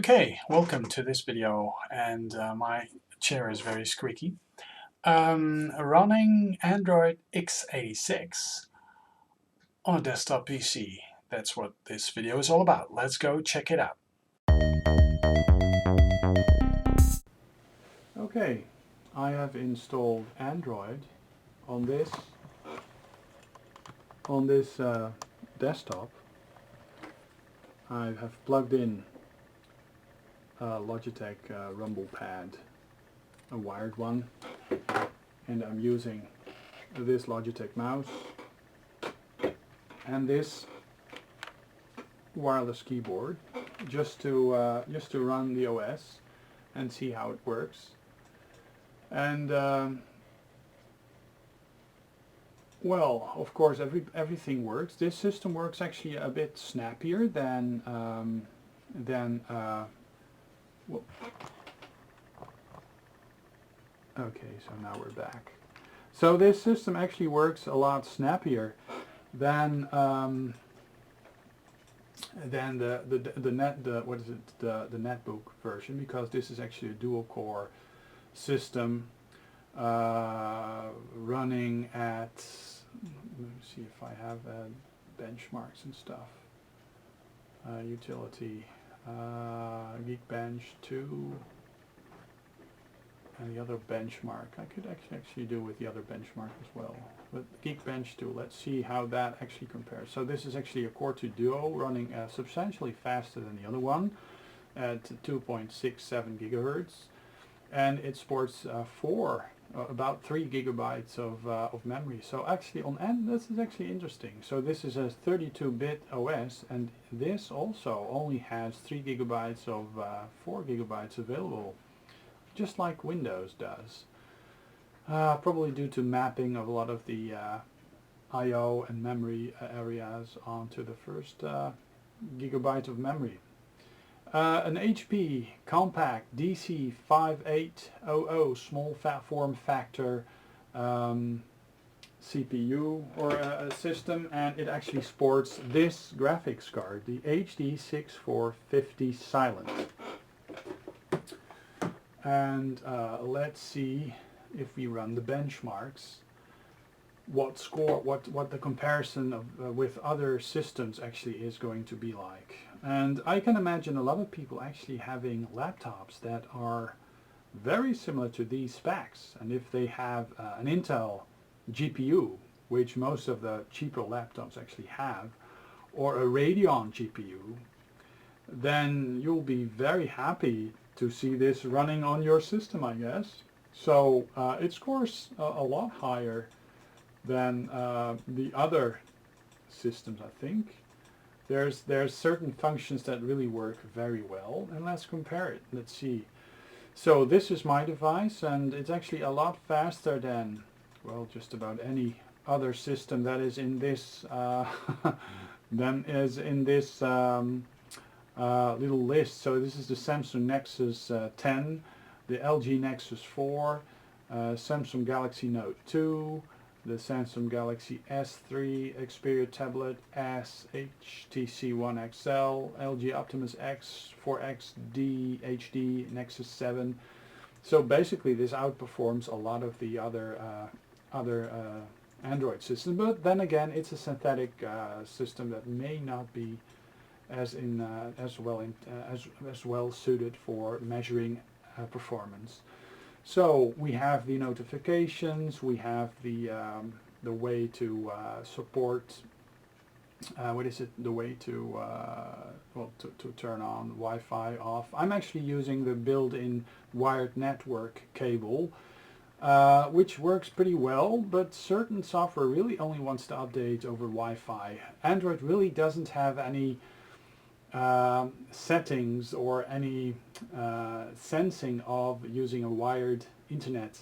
Okay, welcome to this video, and my chair is very squeaky. Running Android x86 on a desktop PC. That's what this video is all about. Let's go check it out. Okay, I have installed Android on this desktop. I have plugged in a Logitech Rumble pad, a wired one, and I'm using this Logitech mouse and this wireless keyboard just to run the OS and see how it works. And well, of course, everything works. This system works actually a bit snappier than well, okay, so now we're back. So this system actually works a lot snappier than the Netbook version, because this is actually a dual core system running at, let me see if I have benchmarks and stuff. Utility, Geekbench 2, and the other benchmark. I could actually do with the other benchmark as well. But Geekbench 2, let's see how that actually compares. So this is actually a Core2Duo running substantially faster than the other one at 2.67 gigahertz. And it sports about 3 gigabytes of memory. So actually this is actually interesting. So this is a 32-bit OS, and this also only has 3 gigabytes of 4 gigabytes available, just like Windows does. Probably due to mapping of a lot of the I/O and memory areas onto the first gigabyte of memory. An HP compact DC5800 small form factor CPU or a system, and it actually sports this graphics card, the HD6450 Silent. And let's see if we run the benchmarks, what the comparison with other systems actually is going to be like. And I can imagine a lot of people actually having laptops that are very similar to these specs, and if they have an Intel GPU, which most of the cheaper laptops actually have, or a Radeon GPU, then you'll be very happy to see this running on your system, I guess. So it scores a lot higher than the other systems, I think. There's certain functions that really work very well, and let's compare it. Let's see. So this is my device, and it's actually a lot faster than, well, just about any other system that is in this little list. So this is the Samsung Nexus 10, the LG Nexus 4, Samsung Galaxy Note 2, the Samsung Galaxy S3, Xperia Tablet S, HTC One XL, LG Optimus X, 4XD HD, Nexus 7. So basically this outperforms a lot of the other Android systems, but then again it's a synthetic system that may not be as well suited for measuring performance. So we have the notifications, we have the way to support the way to to turn on Wi-Fi off. I'm actually using the built-in wired network cable, which works pretty well, but certain software really only wants to update over Wi-Fi. Android really doesn't have any settings or any sensing of using a wired internet,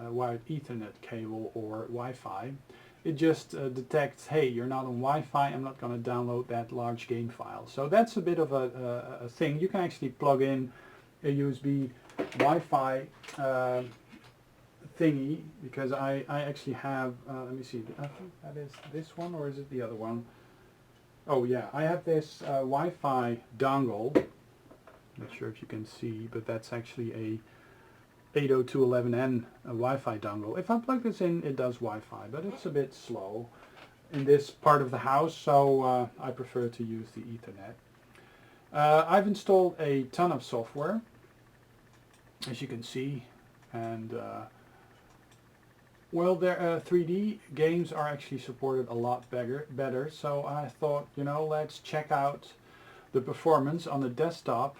wired Ethernet cable or Wi-Fi. It just detects, hey, you're not on Wi-Fi, I'm not going to download that large game file. So that's a bit of a thing. You can actually plug in a USB Wi-Fi thingy, because I actually have, let me see, I think that is this one, or is it the other one? Oh yeah, I have this Wi-Fi dongle Not sure if you can see, but that's actually a 802.11n Wi-Fi dongle. If I plug this in, it does Wi-Fi, but it's a bit slow in this part of the house, so I prefer to use the Ethernet. I've installed a ton of software, as you can see, and well, their 3D games are actually supported a lot better, so I thought, you know, let's check out the performance on the desktop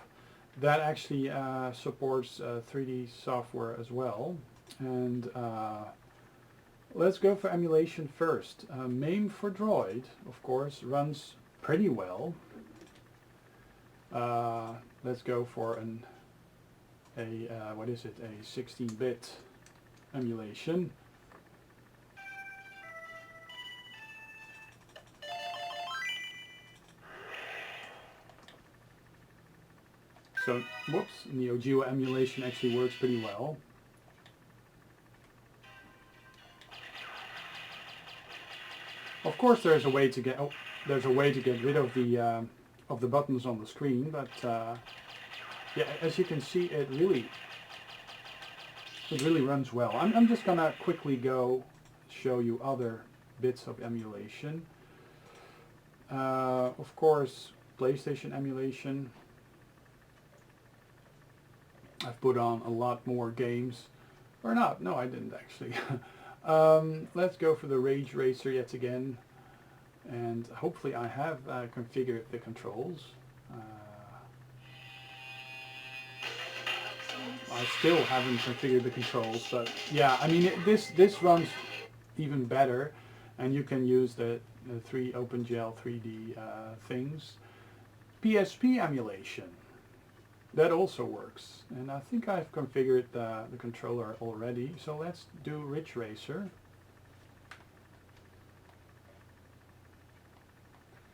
that actually supports 3D software as well. And let's go for emulation first. MAME for Droid, of course, runs pretty well. Let's go for what is it, a 16-bit emulation. So, whoops, Neo Geo emulation actually works pretty well. Of course, there's a way to get rid of the buttons on the screen, but yeah, as you can see, it really runs well. I'm just gonna quickly show you other bits of emulation. Of course, PlayStation emulation. I've put on a lot more games, or not, no I didn't actually. Let's go for the Rage Racer yet again, and hopefully I have configured the controls. I still haven't configured the controls, but yeah, I mean this runs even better, and you can use the 3 OpenGL 3D things. PSP emulation. That also works, and I think I've configured the controller already, so let's do Ridge Racer.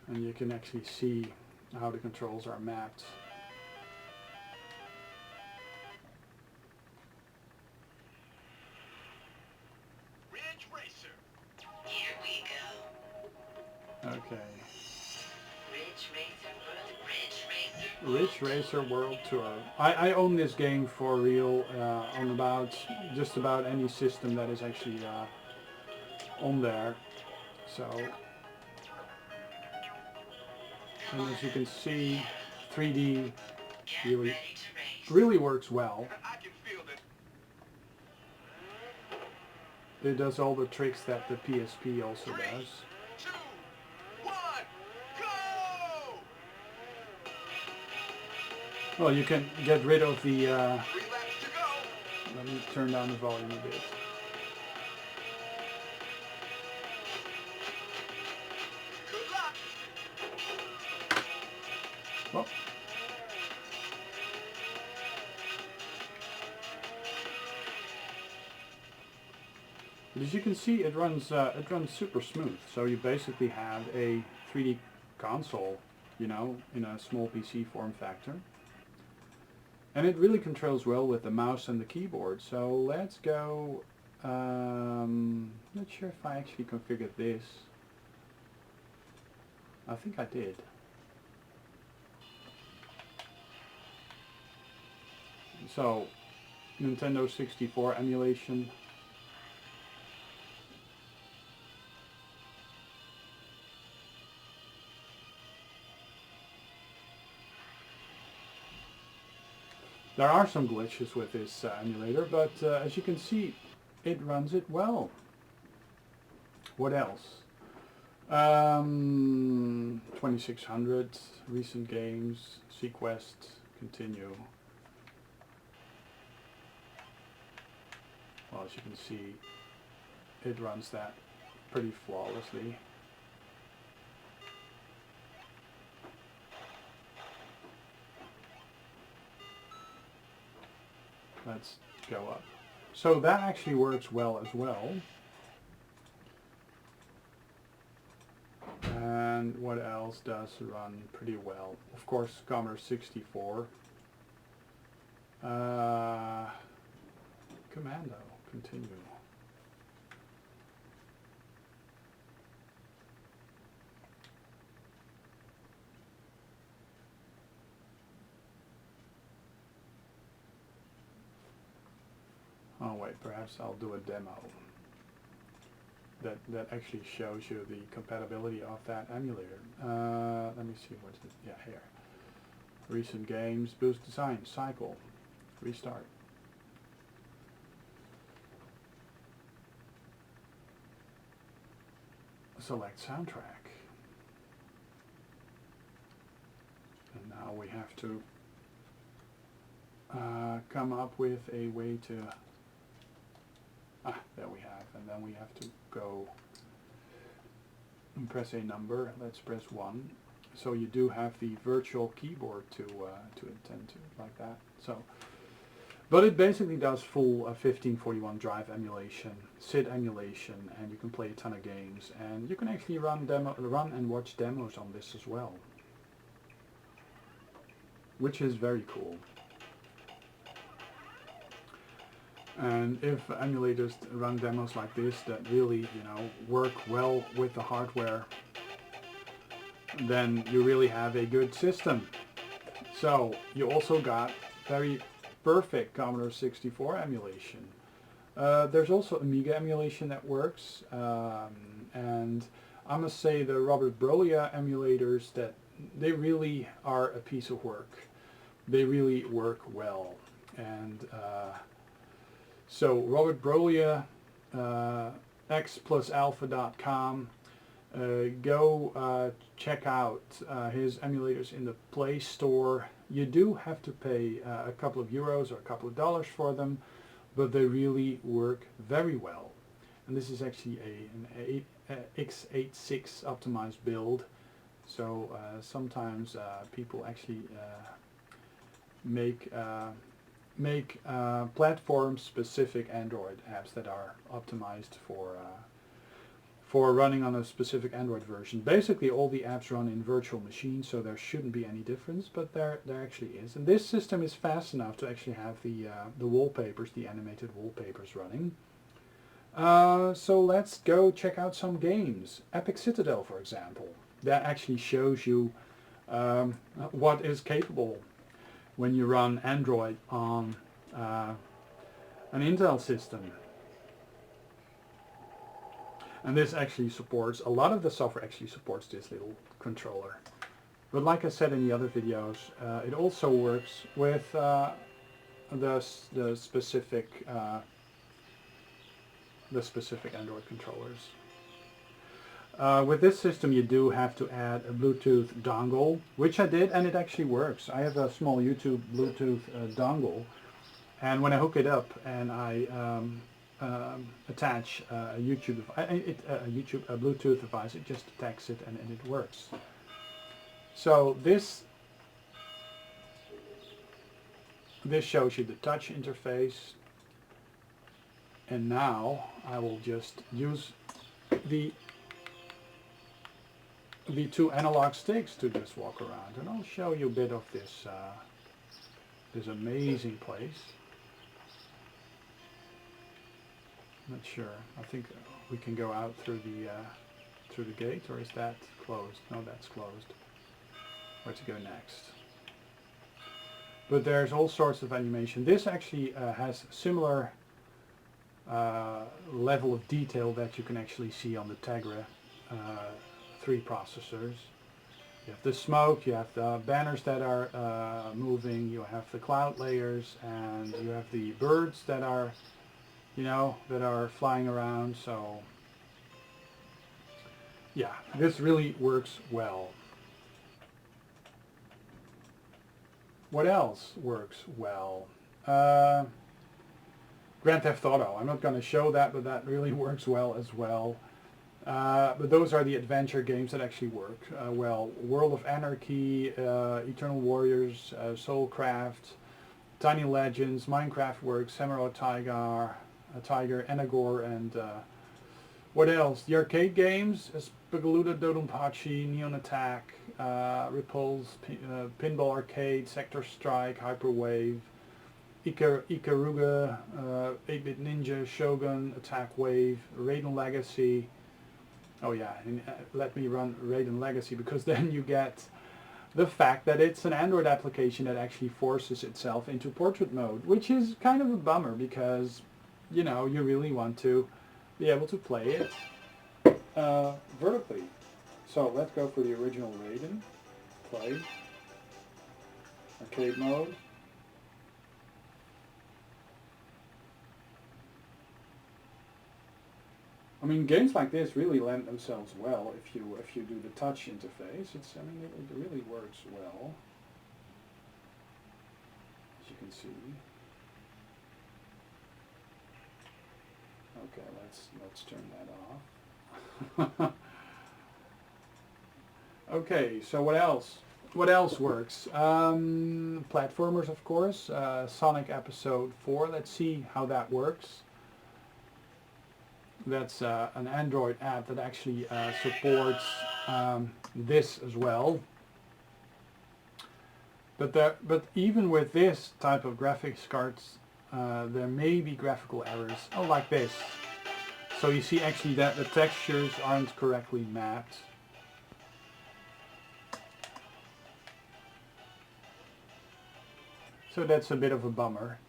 And you can actually see how the controls are mapped. Ridge Racer. Here we go. Okay. Ridge Racer World Tour. I own this game for real on just about any system that is actually on there. So, and as you can see, 3D really works well. It does all the tricks that the PSP also does. Well, you can get rid of the, let me turn down the volume a bit. Well, as you can see, it runs super smooth. So you basically have a 3D console, you know, in a small PC form factor. And it really controls well with the mouse and the keyboard. So let's go, not sure if I actually configured this. I think I did. So, Nintendo 64 emulation. There are some glitches with this emulator, but as you can see, it runs it well. What else? 2600, recent games, Sequest, continue. Well, as you can see, it runs that pretty flawlessly. Let's go up. So that actually works well as well. And what else does run pretty well? Of course, Commodore 64. Commando, continue. Oh wait, perhaps I'll do a demo that actually shows you the compatibility of that emulator. Let me see, what's it? Yeah, here. Recent games, boost design, cycle, restart. Select soundtrack. And now we have to come up with a way to, there we have, and then we have to go and press a number. Let's press 1. So you do have the virtual keyboard to attend to, like that. So, but it basically does full 1541 drive emulation, SID emulation, and you can play a ton of games, and you can actually run and watch demos on this as well, which is very cool. And if emulators run demos like this that really, you know, work well with the hardware, then you really have a good system. So you also got very perfect Commodore 64 emulation. There's also Amiga emulation that works, and I must say the Robert Brolia emulators, that they really are a piece of work. They really work well. And so Robert Brolia, x+alpha.com, go check out his emulators in the Play Store. You do have to pay a couple of euros or a couple of dollars for them, but they really work very well. And this is actually an x86 optimized build. So sometimes people actually make platform-specific Android apps that are optimized for running on a specific Android version. Basically, all the apps run in virtual machines, so there shouldn't be any difference, but there actually is. And this system is fast enough to actually have the wallpapers, the animated wallpapers running. So let's go check out some games. Epic Citadel, for example. That actually shows you what is capable when you run Android on an Intel system. And this actually supports, a lot of the software actually supports this little controller. But like I said in the other videos, it also works with the specific Android controllers. With this system you do have to add a Bluetooth dongle, which I did, and it actually works. I have a small YouTube Bluetooth dongle, and when I hook it up and I attach a Bluetooth device, it just detects it and it works. So this shows you the touch interface, and now I will just use the two analog sticks to just walk around, and I'll show you a bit of this this amazing place. Not sure. I think we can go out through the gate, or is that closed? No, that's closed. Where to go next? But there's all sorts of animation. This actually has similar level of detail that you can actually see on the Tegra 3 processors. You have the smoke, you have the banners that are moving, you have the cloud layers, and you have the birds that are, you know, that are flying around. So yeah, this really works well. What else works well? Grand Theft Auto. I'm not going to show that, but that really works well as well. But those are the adventure games that actually work well. World of Anarchy, Eternal Warriors, Soulcraft, Tiny Legends, Minecraft works, Samurai Tiger, Enagor, and what else? The arcade games, Spagaluda, Dodonpachi, Neon Attack, Repulse, Pinball Arcade, Sector Strike, Hyperwave, Ikaruga, 8-Bit Ninja, Shogun, Attack Wave, Raiden Legacy. Oh yeah, and let me run Raiden Legacy, because then you get the fact that it's an Android application that actually forces itself into portrait mode, which is kind of a bummer, because you know, you really want to be able to play it vertically. So let's go for the original Raiden. Play. Arcade mode. I mean, games like this really lend themselves well if you do the touch interface. It's, I mean, it really works well, as you can see. Okay, let's turn that off. Okay, so what else? What else works? Platformers, of course. Sonic Episode 4. Let's see how that works. That's an Android app that actually supports this as well. But even with this type of graphics cards, there may be graphical errors. Oh, like this. So you see actually that the textures aren't correctly mapped. So that's a bit of a bummer.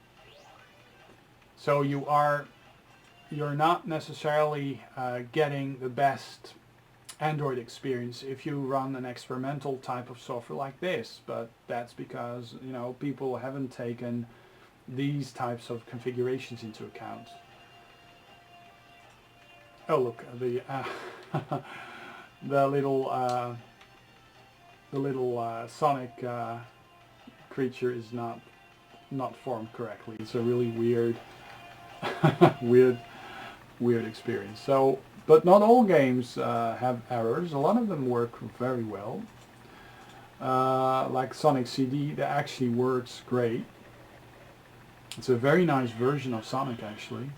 So you're not necessarily getting the best Android experience if you run an experimental type of software like this, but that's because, you know, people haven't taken these types of configurations into account. Oh look, the the little Sonic creature is not formed correctly. It's a really weird weird experience. So, but not all games have errors. A lot of them work very well. Like Sonic CD, that actually works great. It's a very nice version of Sonic, actually.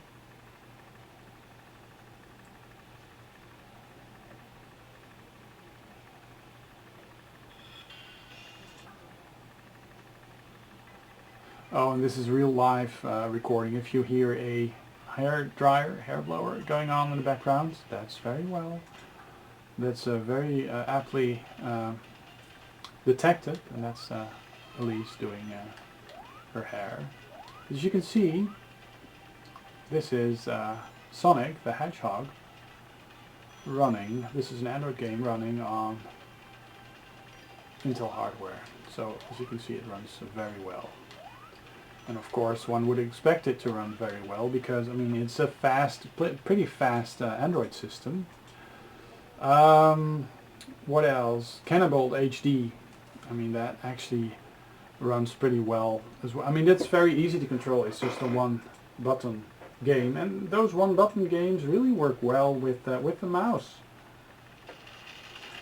Oh, and this is real live recording. If you hear a hair blower going on in the background, that's very well. That's very aptly detected, and that's Elise doing her hair. As you can see, this is Sonic the Hedgehog running. This is an Android game running on Intel hardware. So as you can see, it runs very well. And of course, one would expect it to run very well because, I mean, it's a pretty fast Android system. What else? Cannibal HD. I mean, that actually runs pretty well as well. I mean, it's very easy to control. It's just a one-button game, and those one-button games really work well with the mouse.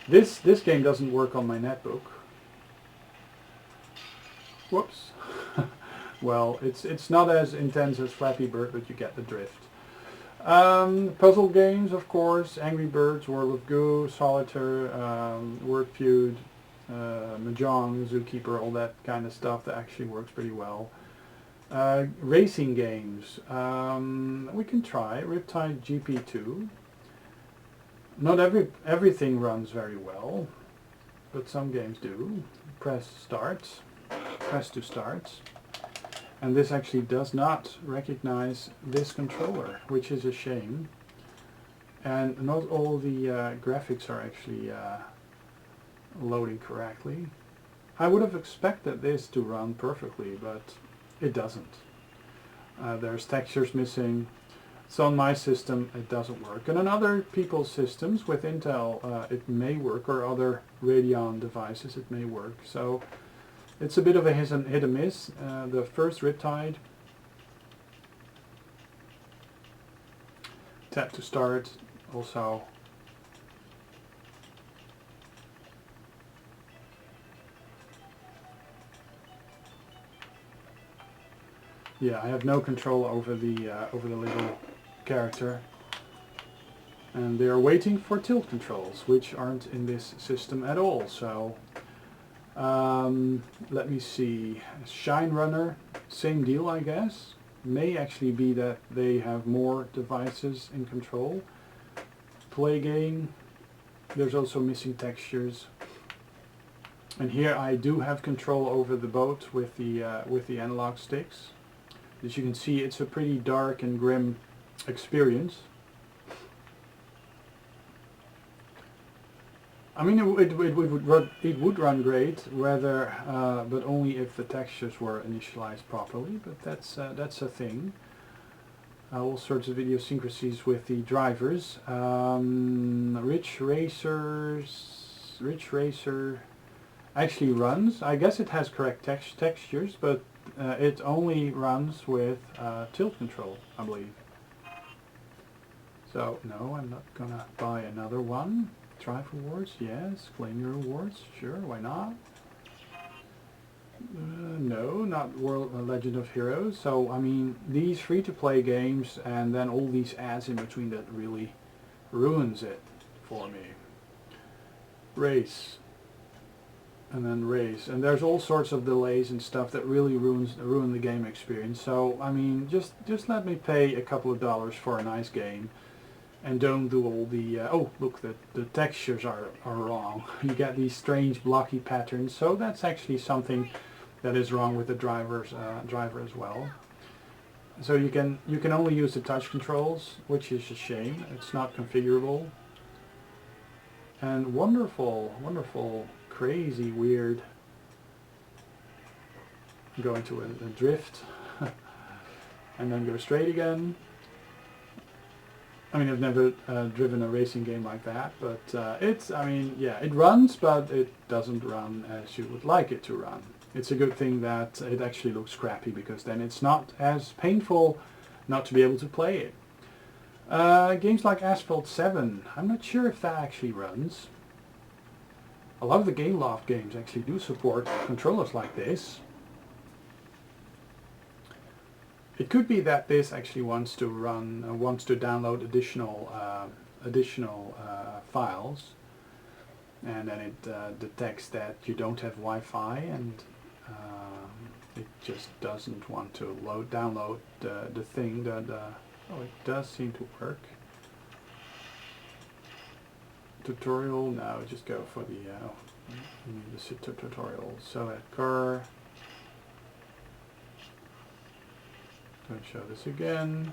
This game doesn't work on my netbook. Whoops. Well, it's not as intense as Flappy Bird, but you get the drift. Puzzle games, of course, Angry Birds, World of Goo, Solitaire, Word Feud, Mahjong, Zookeeper, all that kind of stuff that actually works pretty well. Racing games, we can try Riptide GP2. Not everything runs very well, but some games do. Press to start. And this actually does not recognize this controller, which is a shame. And not all the graphics are actually loading correctly. I would have expected this to run perfectly, but it doesn't. There's textures missing. So on my system it doesn't work. And on other people's systems with Intel it may work, or other Radeon devices it may work. So it's a bit of a hit and miss. The first Riptide. Tap to start. Also. Yeah, I have no control over the little character. And they are waiting for tilt controls, which aren't in this system at all. So. Let me see. Shine Runner, same deal, I guess. May actually be that they have more devices in control. Play game. There's also missing textures. And here I do have control over the boat with the analog sticks. As you can see, it's a pretty dark and grim experience. I mean, it would run great, whether, but only if the textures were initialized properly. But that's a thing. All sorts of idiosyncrasies with the drivers. Ridge Racer actually runs. I guess it has correct textures, but it only runs with tilt control, I believe. So no, I'm not gonna buy another one. Drive rewards, yes. Claim your rewards, sure, why not? No, not Legend of Heroes. So, I mean, these free-to-play games and then all these ads in between, that really ruins it for me. Race. And then race. And there's all sorts of delays and stuff that really ruin the game experience. So, I mean, just let me pay a couple of dollars for a nice game. And don't do all the, oh look, the textures are wrong. You get these strange blocky patterns, so that's actually something that is wrong with the driver as well. So you can only use the touch controls, which is a shame. It's not configurable. And wonderful, crazy, weird. Go into a drift, and then go straight again. I mean, I've never driven a racing game like that, but I mean, yeah, it runs, but it doesn't run as you would like it to run. It's a good thing that it actually looks crappy, because then it's not as painful not to be able to play it. Games like Asphalt 7, I'm not sure if that actually runs. A lot of the Gameloft games actually do support controllers like this. It could be that this actually wants to download additional files, and then it detects that you don't have Wi-Fi, and it just doesn't want to download the thing that. Oh, it does seem to work. Tutorial? No, just go for the. You need the tutorial. Select car. Don't show this again.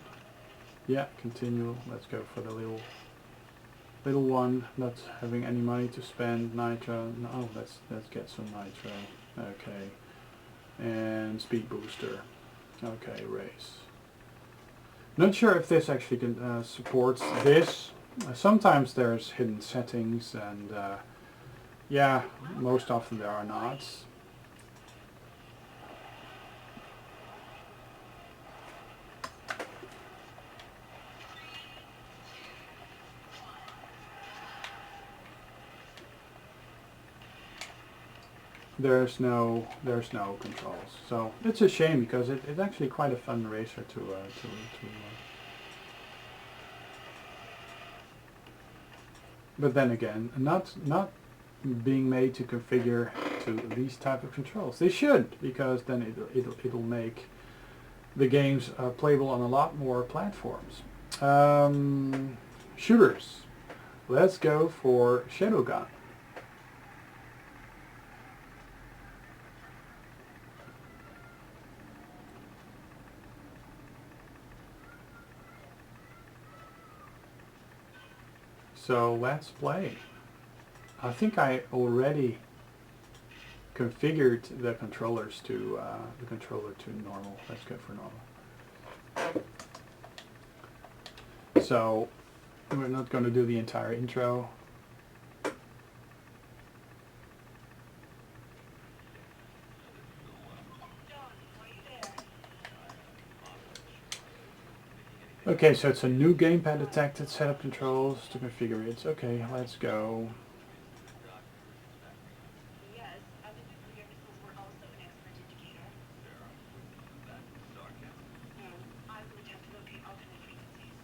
Yeah, continue. Let's go for the little one. Not having any money to spend. Nitro. No, let's get some nitro. Okay. And speed booster. Okay, race. Not sure if this actually can supports this. Sometimes there's hidden settings, and yeah, most often there are not. There's no controls, so it's a shame, because it's actually quite a fun racer to but then again, not being made to configure to these type of controls. They should, because then it'll make the games playable on a lot more platforms. Shooters. Let's go for Shadowgun. So let's play. I think I already configured the controllers to normal. Let's go for normal. So we're not going to do the entire intro. Okay, so it's a new gamepad detected, setup controls to configure it. Okay, let's go. Yes, other nuclear missiles were also an expert indicator. I will attempt to locate alternate frequencies.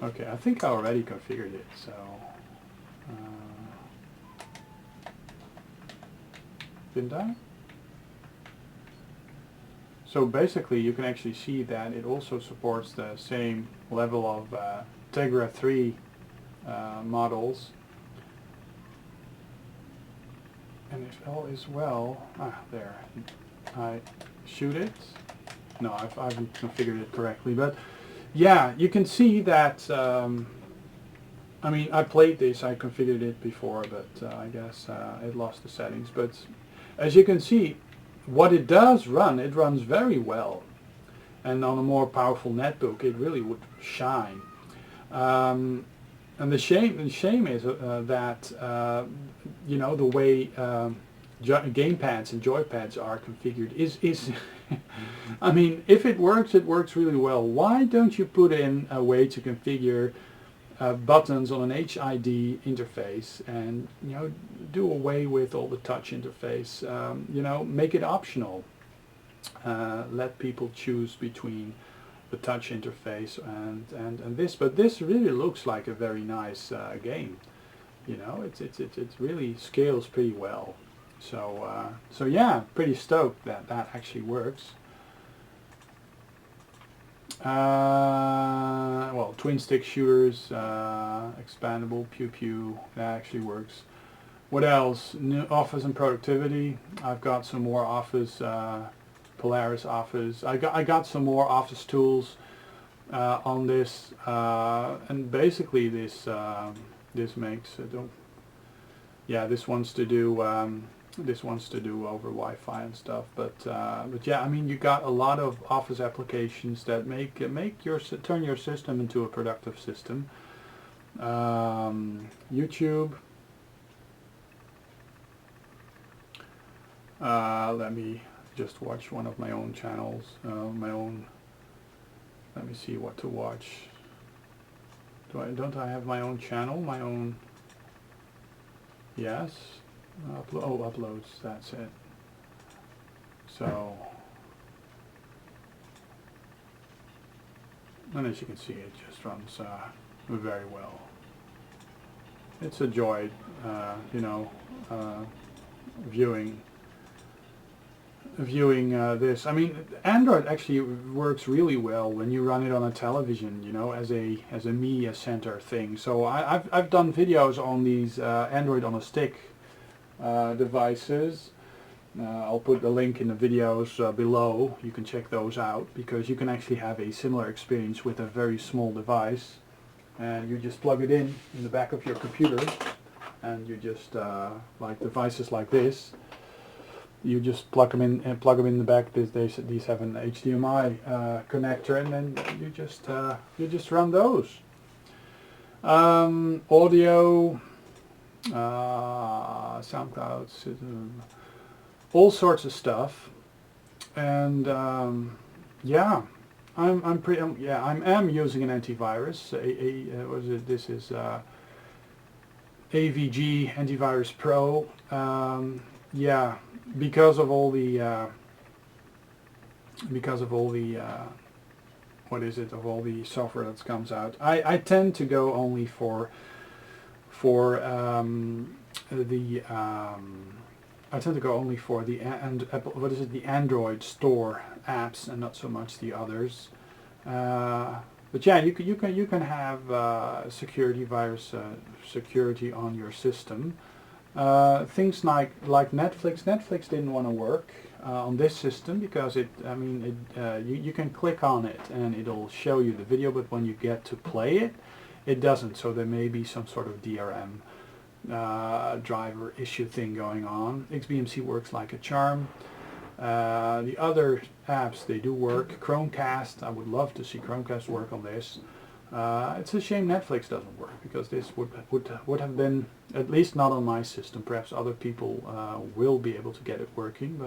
Okay, I think I already configured it, so... didn't I? So basically you can actually see that it also supports the same level of Tegra 3 models. And if all is well, there, I shoot it. No, I haven't configured it correctly, but yeah, you can see that. I mean, I played this, I configured it before, but I guess it lost the settings. But as you can see, what it does run, it runs very well. And on a more powerful netbook, it really would shine. And the shame is that you know, the way gamepads and joypads are configured is I mean, if it works really well. Why don't you put in a way to configure buttons on an HID interface, and you know, do away with all the touch interface? You know, make it optional. Let people choose between the touch interface and this, but this really looks like a very nice game. You know, it really scales pretty well. So so yeah, pretty stoked that that actually works. Well, twin stick shooters, expandable, pew pew, that actually works. What else? New Office and productivity. I've got some more Office, Polaris Office. I got some more Office tools on this, and basically this this makes yeah, this wants to do over Wi-Fi and stuff, but yeah, I mean, you got a lot of Office applications that turn your system into a productive system. YouTube. Let me just watch one of my own channels. Let me see what to watch. Don't I have my own channel? My own. Yes. Uploads, that's it. So, and as you can see, it just runs very well. It's a joy, you know, viewing this. I mean, Android actually works really well when you run it on a television, you know, as a media center thing. So I've done videos on these Android on a stick devices. I'll put the link in the videos below. You can check those out, because you can actually have a similar experience with a very small device, and you just plug it in the back of your computer, and you just like devices like this, you just plug them in the back. These have an HDMI connector, and then you just run those. Audio, SoundCloud, all sorts of stuff, and yeah, I'm using an antivirus. What is it? This is AVG Antivirus Pro. Yeah, because of all the what is it, of all the software that comes out, I tend to go only for the Android store apps, and not so much the others. But yeah, you can have security on your system. Things like Netflix. Netflix didn't want to work on this system, because you can click on it and it'll show you the video, but when you get to play it, it doesn't. So there may be some sort of DRM driver issue thing going on. XBMC works like a charm. The other apps, they do work. Chromecast, I would love to see Chromecast work on this. It's a shame Netflix doesn't work, because this would have been, at least not on my system. Perhaps other people will be able to get it working,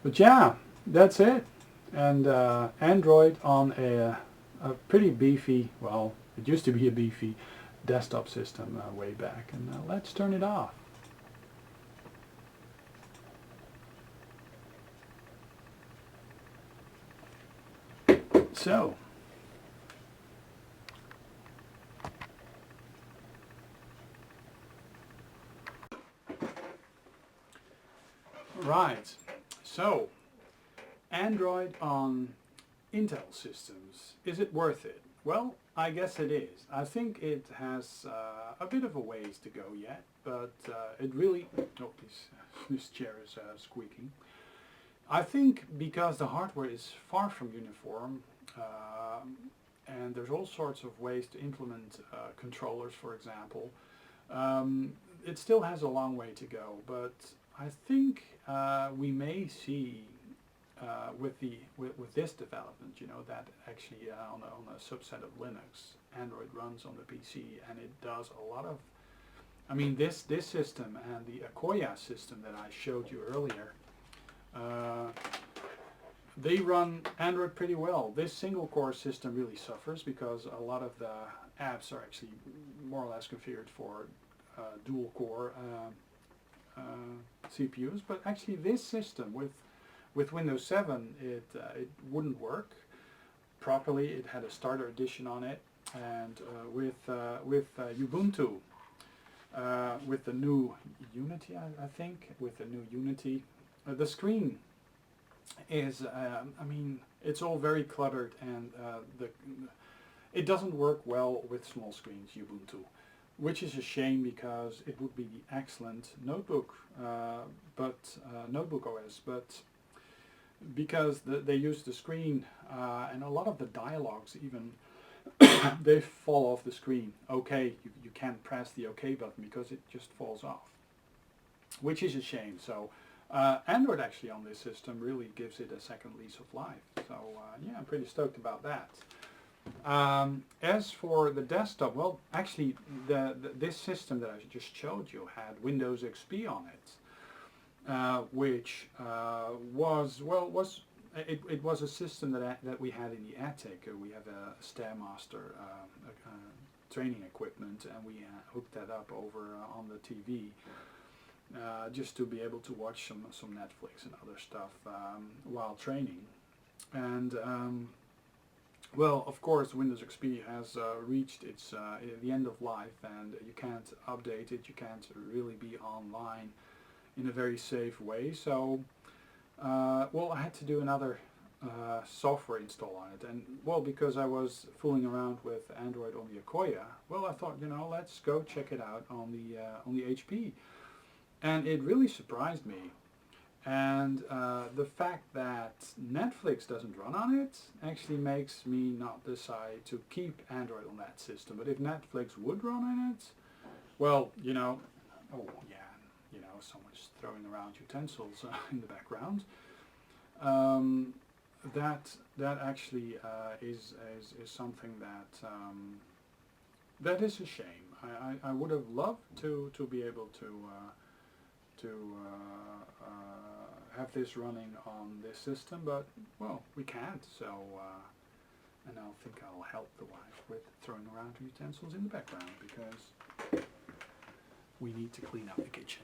but yeah, that's it. And Android on a pretty beefy, well, it used to be a beefy desktop system way back, and let's turn it off. So, right, so Android on Intel systems, is it worth it? Well, I guess it is. I think it has a bit of a ways to go yet, but it really, oh, this chair is squeaking. I think because the hardware is far from uniform, and there's all sorts of ways to implement controllers, for example, it still has a long way to go. But I think we may see with this development, you know, that actually on a subset of Linux, Android runs on the PC, and it does a lot of. I mean, this system and the Akoya system that I showed you earlier, they run Android pretty well. This single core system really suffers because a lot of the apps are actually more or less configured for dual core CPUs. But actually, this system with Windows 7, it wouldn't work properly. It had a starter edition on it, and with Ubuntu. With the new Unity, I think, with the new Unity, the screen is, I mean, it's all very cluttered, and it doesn't work well with small screens, Ubuntu, which is a shame because it would be the excellent notebook, notebook OS, but because they use the screen and a lot of the dialogues even they fall off the screen. Okay, you can't press the OK button because it just falls off, which is a shame. So Android actually on this system really gives it a second lease of life. So yeah, I'm pretty stoked about that. As for the desktop, well, actually this system that I just showed you had Windows XP on it, which it was a system that we had in the attic. We have a Stairmaster training equipment, and we hooked that up over on the TV just to be able to watch some Netflix and other stuff while training. And well, of course, Windows XP has reached its the end of life, and you can't update it. You can't really be online in a very safe way. So. Well, I had to do another software install on it, and well, because I was fooling around with Android on the Akoya, well, I thought, you know, let's go check it out on the HP, and it really surprised me. And the fact that Netflix doesn't run on it actually makes me not decide to keep Android on that system. But if Netflix would run on it, well, you know, oh yeah. You know, someone's throwing around utensils in the background. That actually is something that is a shame. I would have loved to be able to have this running on this system, but well, we can't. So and I think I'll help the wife with throwing around utensils in the background because we need to clean up the kitchen.